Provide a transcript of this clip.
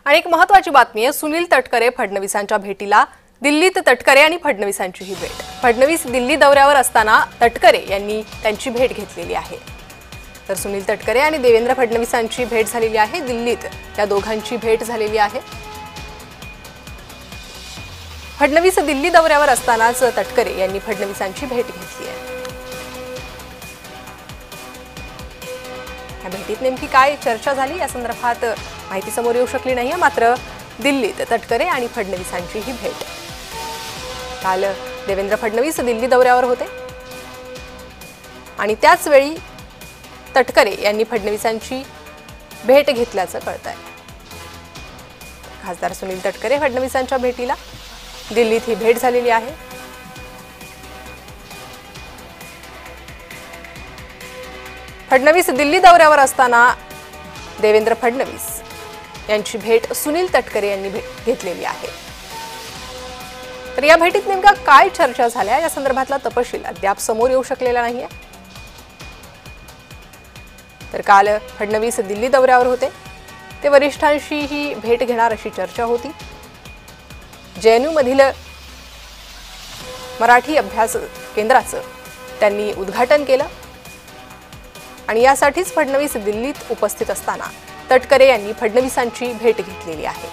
आणि एक महत्त्वाची बातमी आहे, सुनील तटकरे फडणवीसांच्या भेटीला दिल्लीत. तटकरे आणि फडणवीसांची ही भेट. फडणवीस दिल्ली दौऱ्यावर असताना तटकरे यांनी त्यांची भेट घेतलेली आहे. तर सुनील तटकरे आणि देवेंद्र फडणवीसांची भेट झालेली आहे. दिल्लीत त्या दोघांची भेट झालेली आहे. फडणवीस दिल्ली दौऱ्यावर असतानाच तटकरे यांनी फडणवीसांची भेट घेतली आहे. या भेटीत नेमकी काय चर्चा झाली या संदर्भात माहिती समोर येऊ शकली नाहीये. मात्र दिल्लीत तटकरे आणि फडणवीसांची ही भेट. काल देवेंद्र फडणवीस दिल्ली दौऱ्यावर होते आणि त्याच वेळी तटकरे यांनी फडणवीसांची भेट घेतल्याचं कळतंय. खासदार सुनील तटकरे फडणवीसांच्या भेटीला दिल्लीत ही भेट झालेली आहे. फडणवीस दिल्ली दौऱ्यावर असताना देवेंद्र फडणवीस यांची भेट सुनील तटकरे यांनी घेतलेली आहे. तर या भेटीत नेमका काय चर्चा झाल्या या संदर्भातला तपशील अद्याप समोर येऊ शकलेला नाहीये. तर काल फडणवीस दिल्ली दौऱ्यावर होते, ते वरिष्ठांशी ही भेट घेणार अशी चर्चा होती. जेएनयू मधील मराठी अभ्यास केंद्राचं त्यांनी उद्घाटन केलं आणि यासाठीच फडणवीस दिल्लीत उपस्थित असताना तटकरे यांनी फडणवीसांची भेट घेतलेली आहे.